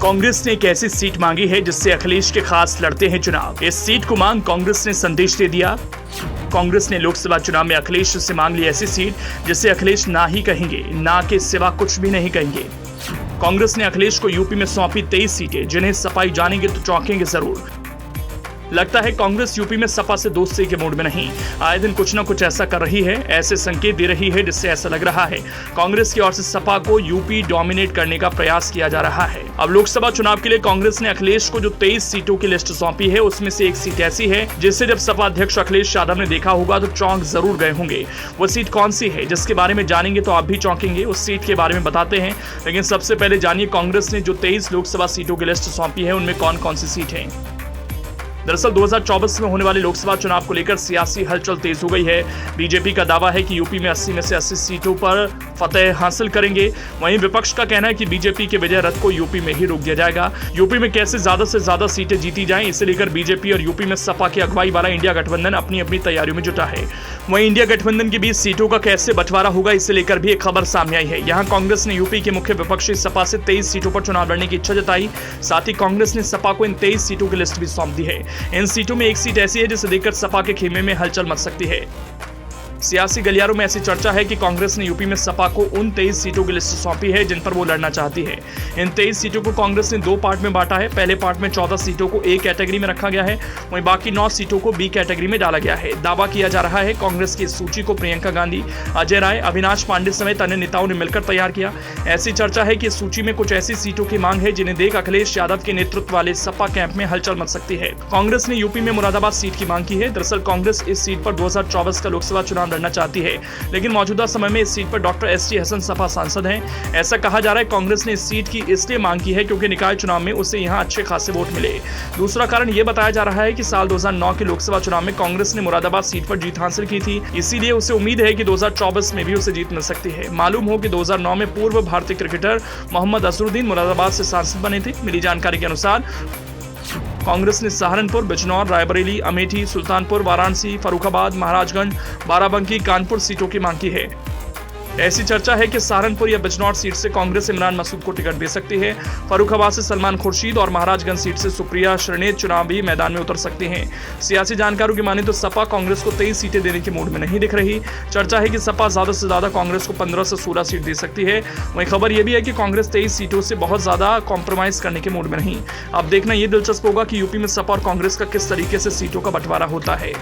कांग्रेस ने एक ऐसी सीट मांगी है जिससे अखिलेश के खास लड़ते हैं चुनाव। इस सीट को मांग कांग्रेस ने संदेश दे दिया। कांग्रेस ने लोकसभा चुनाव में अखिलेश से मांग ली ऐसी सीट जिससे अखिलेश ना ही कहेंगे, ना के सिवा कुछ भी नहीं कहेंगे। कांग्रेस ने अखिलेश को यूपी में सौंपी 23 सीटें, जिन्हें सपाई जानेंगे तो चौंकेंगे जरूर। लगता है कांग्रेस यूपी में सपा से दोस्ती के मूड में नहीं, आए दिन कुछ न कुछ ऐसा कर रही है, ऐसे संकेत दे रही है जिससे ऐसा लग रहा है कांग्रेस की ओर से सपा को यूपी डोमिनेट करने का प्रयास किया जा रहा है। अब लोकसभा चुनाव के लिए कांग्रेस ने अखिलेश को जो 23 सीटों की लिस्ट सौंपी है, उसमें से एक सीट ऐसी है जिससे जब सपा अध्यक्ष अखिलेश यादव ने देखा होगा तो चौंक जरूर गए होंगे। वो सीट कौन सी है जिसके बारे में जानेंगे तो आप भी चौंकेंगे। उस सीट के बारे में बताते हैं, लेकिन सबसे पहले जानिए कांग्रेस ने जो 23 लोकसभा सीटों की लिस्ट सौंपी है उनमें कौन कौन सी सीट है। दरअसल 2024 में होने वाले लोकसभा चुनाव को लेकर सियासी हलचल तेज हो गई है। बीजेपी का दावा है कि यूपी में 80 में से 80 सीटों पर फतेह हासिल करेंगे। वहीं विपक्ष का कहना है कि बीजेपी के विजय रथ को यूपी में ही रोक दिया जाएगा। यूपी में कैसे ज्यादा से ज्यादा सीटें जीती जाएं, इसे लेकर बीजेपी और यूपी में सपा की अगुवाई वाला इंडिया गठबंधन अपनी अपनी तैयारियों में जुटा है। वहीं इंडिया गठबंधन के बीच सीटों का कैसे बंटवारा होगा, इसे लेकर भी एक खबर सामने आई है। यहाँ कांग्रेस ने यूपी के मुख्य विपक्षी सपा से 23 सीटों पर चुनाव लड़ने की इच्छा जताई। साथ ही कांग्रेस ने सपा को इन 23 सीटों की लिस्ट भी सौंप दी है। इन सीटों में एक सीट ऐसी है जिसे देखकर सपा के खेमे में हलचल मच सकती है। सियासी गलियारों में ऐसी चर्चा है कि कांग्रेस ने यूपी में सपा को उन 23 सीटों की लिस्ट सौंपी है जिन पर वो लड़ना चाहती है। इन 23 सीटों को कांग्रेस ने 2 पार्ट में बांटा है। पहले पार्ट में 14 सीटों को ए कैटेगरी में रखा गया है, वहीं बाकी 9 सीटों को बी कैटेगरी में डाला गया है। दावा किया जा रहा है कांग्रेस की इस सूची को प्रियंका गांधी, अजय राय, अविनाश पांडे समेत अन्य नेताओं ने मिलकर तैयार किया। ऐसी चर्चा है कि इस सूची में कुछ ऐसी सीटों की मांग है जिन्हें देख अखिलेश यादव के नेतृत्व वाले सपा कैंप में हलचल मच सकती है। कांग्रेस ने यूपी में मुरादाबाद सीट की मांग की है। दरअसल कांग्रेस इस सीट पर 2024 का लोकसभा चुनाव लड़ना चाहती है, लेकिन मौजूदा समय में इस सीट पर डॉक्टर एसटी हसन सपा सांसद हैं। ऐसा कहा जा रहा है कांग्रेस ने इस सीट की इसलिए मांग की है क्योंकि निकाय चुनाव में उसे यहां अच्छे खासे वोट मिले। दूसरा कारण यह बताया जा रहा है कि साल 2009 के लोकसभा चुनाव में कांग्रेस ने मुरादाबाद सीट पर जीत हासिल की थी, इसीलिए उसे उम्मीद है कि 2024 में भी उसे जीत मिल सकती है। मालूम हो कि 2009 में पूर्व भारतीय क्रिकेटर मोहम्मद असरुद्दीन मुरादाबाद से सांसद बने थे। मिली जानकारी के अनुसार कांग्रेस ने सहारनपुर, बिजनौर, रायबरेली, अमेठी, सुल्तानपुर, वाराणसी, फर्रुखाबाद, महाराजगंज, बाराबंकी, कानपुर सीटों की मांग की है। ऐसी चर्चा है कि सहारनपुर या बिजनौर सीट से कांग्रेस इमरान मसूद को टिकट दे सकती है। फर्रुखाबाद से सलमान खुर्शीद और महाराजगंज सीट से सुप्रिया श्रीनेत चुनावी मैदान में उतर सकती हैं। सियासी जानकारों की माने तो सपा कांग्रेस को 23 सीटें देने के मूड में नहीं दिख रही। चर्चा है कि सपा ज्यादा से ज्यादा कांग्रेस को 15 से 16 सीट दे सकती है। वहीं खबर यह भी है कि कांग्रेस 23 सीटों से बहुत ज्यादा कॉम्प्रोमाइज करने के मूड में नहीं। अब देखना यह दिलचस्प होगा कि यूपी में सपा और कांग्रेस का किस तरीके से सीटों का बंटवारा होता है।